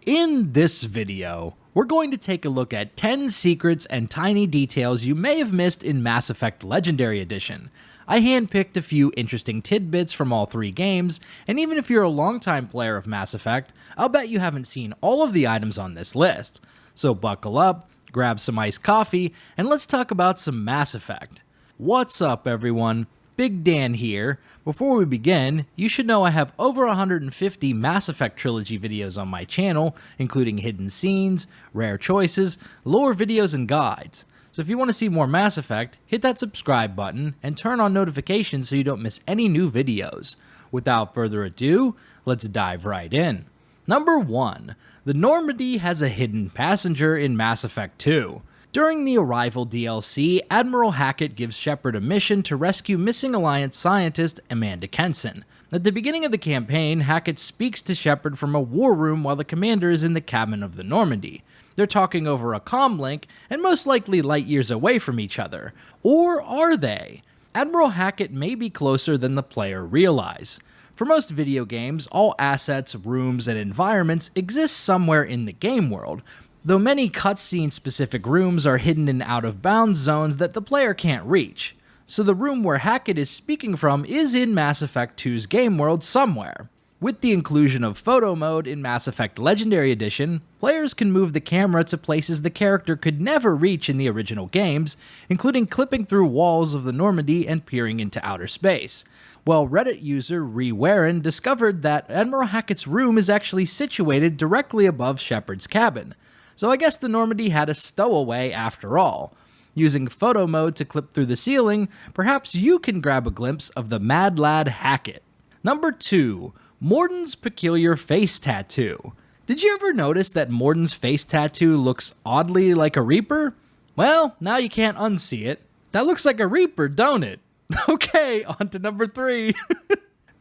In this video, we're going to take a look at 10 secrets and tiny details you may have missed in Mass Effect Legendary Edition. I handpicked a few interesting tidbits from all three games, and even if you're a longtime player of Mass Effect, I'll bet you haven't seen all of the items on this list. So buckle up, grab some iced coffee, and let's talk about some Mass Effect. What's up everyone? Big Dan here. Before we begin, you should know I have over 150 Mass Effect Trilogy videos on my channel, including hidden scenes, rare choices, lore videos, and guides. So if you want to see more Mass Effect, hit that subscribe button and turn on notifications so you don't miss any new videos. Without further ado, let's dive right in. Number 1. The Normandy has a hidden passenger in Mass Effect 2. During the Arrival DLC, Admiral Hackett gives Shepard a mission to rescue missing Alliance scientist Amanda Kenson. At the beginning of the campaign, Hackett speaks to Shepard from a war room while the commander is in the cabin of the Normandy. They're talking over a comm link and most likely light years away from each other. Or are they? Admiral Hackett may be closer than the player realize. For most video games, all assets, rooms, and environments exist somewhere in the game world, though many cutscene-specific rooms are hidden in out-of-bounds zones that the player can't reach. So the room where Hackett is speaking from is in Mass Effect 2's game world somewhere. With the inclusion of photo mode in Mass Effect Legendary Edition, players can move the camera to places the character could never reach in the original games, including clipping through walls of the Normandy and peering into outer space. Well, Reddit user rewarin discovered that Admiral Hackett's room is actually situated directly above Shepard's cabin. So I guess the Normandy had a stowaway after all. Using photo mode to clip through the ceiling, perhaps you can grab a glimpse of the mad lad Hackett. Number 2. Mordin's peculiar face tattoo. Did you ever notice that Mordin's face tattoo looks oddly like a Reaper? Well, now you can't unsee it. That looks like a Reaper, don't it? Okay, on to number 3.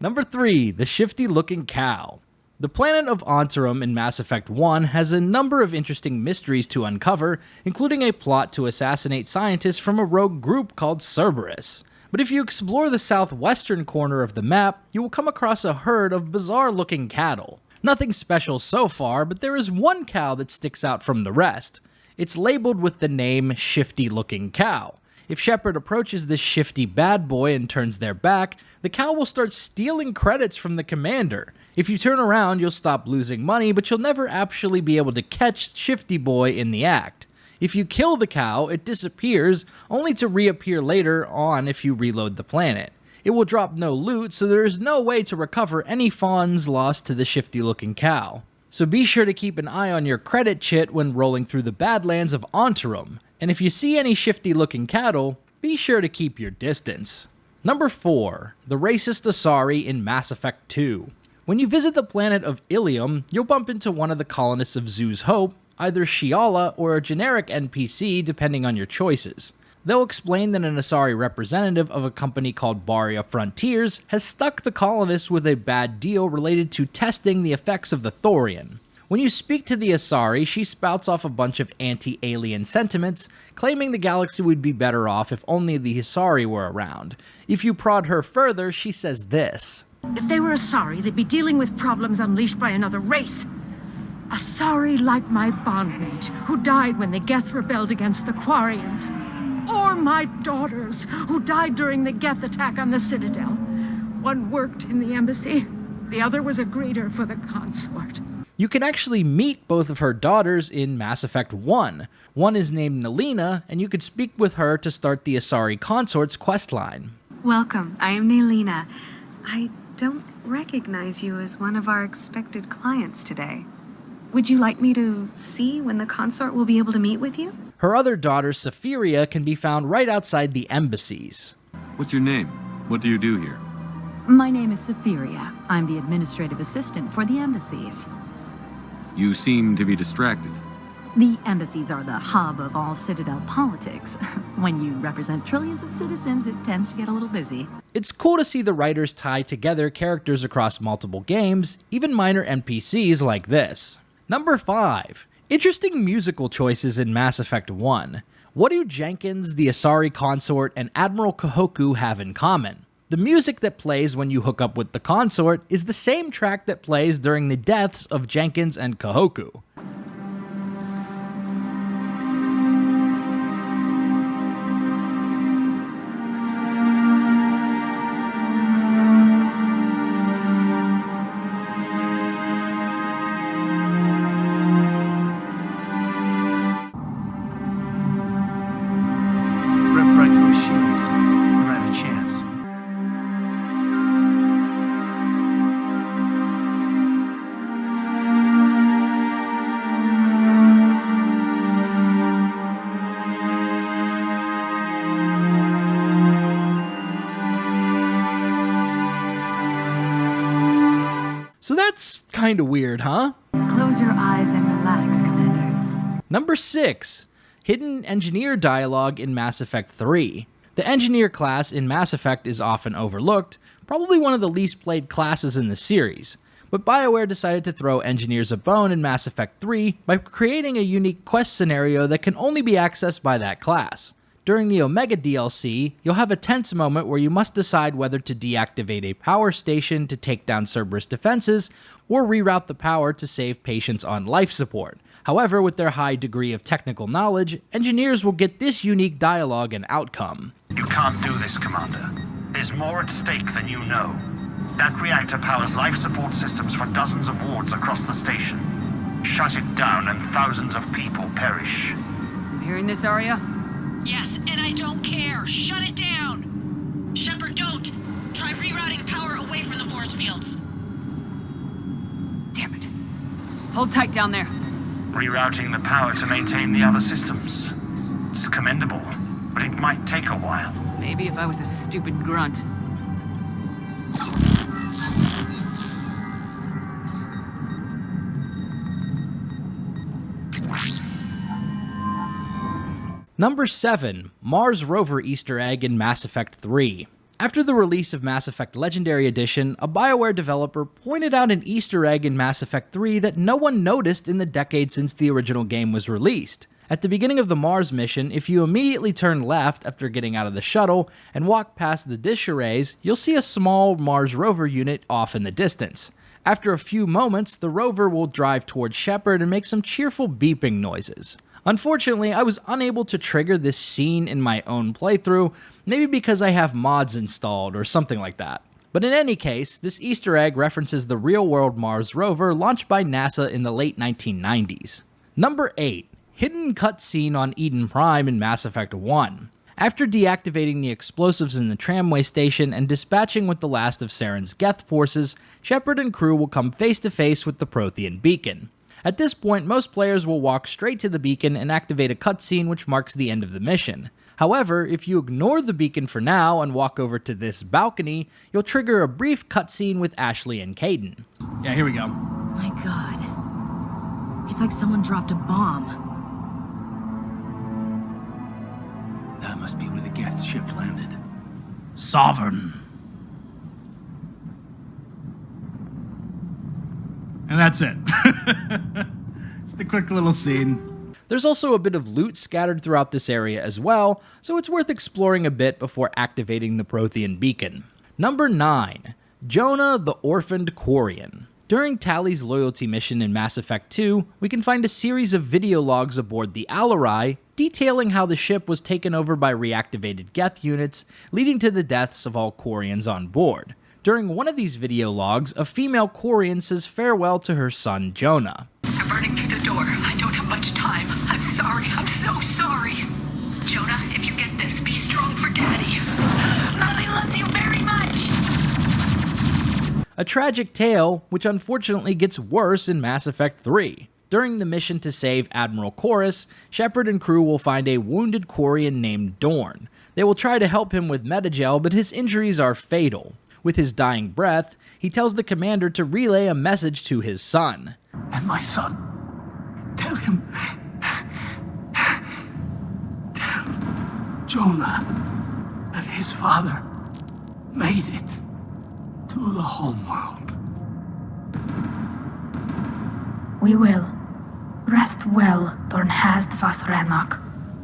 Number 3. The Shifty Looking Cow. The planet of Ontarum in Mass Effect 1 has a number of interesting mysteries to uncover, including a plot to assassinate scientists from a rogue group called Cerberus. But if you explore the southwestern corner of the map, you will come across a herd of bizarre-looking cattle. Nothing special so far, but there is one cow that sticks out from the rest. It's labeled with the name Shifty Looking Cow. If Shepard approaches this shifty bad boy and turns their back, the cow will start stealing credits from the commander. If you turn around, you'll stop losing money, but you'll never actually be able to catch Shifty Boy in the act. If you kill the cow, it disappears, only to reappear later on if you reload the planet. It will drop no loot, so there is no way to recover any funds lost to the Shifty Looking Cow. So be sure to keep an eye on your credit chit when rolling through the Badlands of Ontarum. And if you see any shifty-looking cattle, be sure to keep your distance. Number 4. The racist Asari in Mass Effect 2. When you visit the planet of Ilium, you'll bump into one of the colonists of Zoo's Hope, either Shiala or a generic NPC depending on your choices. They'll explain that an Asari representative of a company called Baria Frontiers has stuck the colonists with a bad deal related to testing the effects of the thorian. When you speak to the Asari, she spouts off a bunch of anti-alien sentiments, claiming the galaxy would be better off if only the Asari were around. If you prod her further, she says this. If they were Asari, they'd be dealing with problems unleashed by another race. Asari like my bondmate, who died when the Geth rebelled against the Quarians. Or my daughters, who died during the Geth attack on the Citadel. One worked in the embassy, the other was a greeter for the consort. You can actually meet both of her daughters in Mass Effect 1. One is named Nelina, and you could speak with her to start the Asari Consort's questline. Welcome, I am Nelina. I don't recognize you as one of our expected clients today. Would you like me to see when the consort will be able to meet with you? Her other daughter, Safiria, can be found right outside the embassies. What's your name? What do you do here? My name is Safiria. I'm the administrative assistant for the embassies. You seem to be distracted. The embassies are the hub of all Citadel politics. When you represent trillions of citizens, it tends to get a little busy. It's cool to see the writers tie together characters across multiple games, even minor NPCs like this. Number 5. Interesting musical choices in Mass Effect 1. What do Jenkins, the Asari consort, and Admiral Kahoku have in common? The music that plays when you hook up with the consort is the same track that plays during the deaths of Jenkins and Kahoku. Rip right through his shields. Never had a chance. So that's kinda weird, huh? Close your eyes and relax, Commander. Number 6. Hidden Engineer dialogue in Mass Effect 3. The Engineer class in Mass Effect is often overlooked, probably one of the least played classes in the series, but BioWare decided to throw Engineers a bone in Mass Effect 3 by creating a unique quest scenario that can only be accessed by that class. During the Omega DLC, you'll have a tense moment where you must decide whether to deactivate a power station to take down Cerberus defenses, or reroute the power to save patients on life support. However, with their high degree of technical knowledge, engineers will get this unique dialogue and outcome. You can't do this, Commander. There's more at stake than you know. That reactor powers life support systems for dozens of wards across the station. Shut it down and thousands of people perish. You hearing this, Arya? Yes, and I don't care. Shut it down. Shepard, don't. Try rerouting power away from the force fields. Damn it. Hold tight down there. Rerouting the power to maintain the other systems. It's commendable, but it might take a while. Maybe if I was a stupid grunt. Number 7. Mars Rover Easter Egg in Mass Effect 3. After the release of Mass Effect Legendary Edition, a BioWare developer pointed out an Easter egg in Mass Effect 3 that no one noticed in the decade since the original game was released. At the beginning of the Mars mission, if you immediately turn left after getting out of the shuttle and walk past the dish arrays, you'll see a small Mars Rover unit off in the distance. After a few moments, the rover will drive towards Shepard and make some cheerful beeping noises. Unfortunately, I was unable to trigger this scene in my own playthrough, maybe because I have mods installed or something like that. But in any case, this Easter egg references the real-world Mars rover launched by NASA in the late 1990s. Number 8. Hidden cutscene on Eden Prime in Mass Effect 1. After deactivating the explosives in the tramway station and dispatching with the last of Saren's Geth forces, Shepard and crew will come face to face with the Prothean beacon. At this point, most players will walk straight to the beacon and activate a cutscene which marks the end of the mission. However, if you ignore the beacon for now and walk over to this balcony, you'll trigger a brief cutscene with Ashley and Caden. Yeah, here we go. My god. It's like someone dropped a bomb. That must be where the Geth ship landed. Sovereign. And that's it. Just a quick little scene. There's also a bit of loot scattered throughout this area as well, so it's worth exploring a bit before activating the Prothean beacon. Number 9. Jonah the Orphaned Quarian. During Tally's loyalty mission in Mass Effect 2, we can find a series of video logs aboard the Asari detailing how the ship was taken over by reactivated Geth units, leading to the deaths of all Quarians on board. During one of these video logs, a female Quarian says farewell to her son, Jonah. I'm burning through the door. I don't have much time. I'm sorry. I'm so sorry. Jonah, if you get this, be strong for Daddy. Mommy loves you very much. A tragic tale, which unfortunately gets worse in Mass Effect 3. During the mission to save Admiral Chorus, Shepard and crew will find a wounded Quarian named Dorn. They will try to help him with Metagel, but his injuries are fatal. With his dying breath, he tells the commander to relay a message to his son. And my son. Tell him. Tell Jonah that his father made it to the homeworld. We will. Rest well, Dornhast Vasrenok.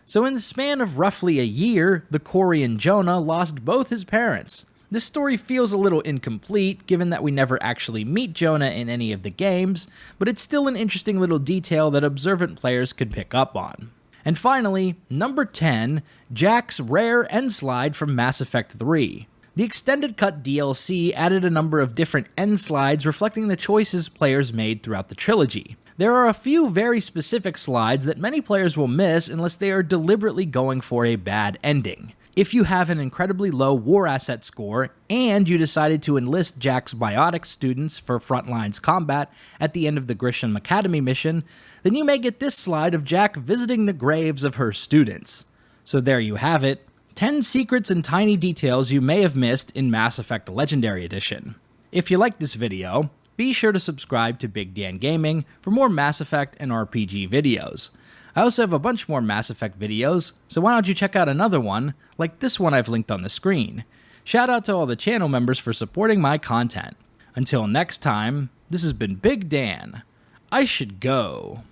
So in the span of roughly a year, the Quarian Jonah lost both his parents. This story feels a little incomplete, given that we never actually meet Jonah in any of the games, but it's still an interesting little detail that observant players could pick up on. And finally, number 10, Jack's rare end slide from Mass Effect 3. The Extended Cut DLC added a number of different end slides reflecting the choices players made throughout the trilogy. There are a few very specific slides that many players will miss unless they are deliberately going for a bad ending. If you have an incredibly low war asset score, and you decided to enlist Jack's biotic students for Frontlines combat at the end of the Grisham Academy mission, then you may get this slide of Jack visiting the graves of her students. So there you have it, 10 secrets and tiny details you may have missed in Mass Effect Legendary Edition. If you liked this video, be sure to subscribe to Big Dan Gaming for more Mass Effect and RPG videos. I also have a bunch more Mass Effect videos, so why don't you check out another one, like this one I've linked on the screen. Shout out to all the channel members for supporting my content. Until next time, this has been Big Dan. I should go.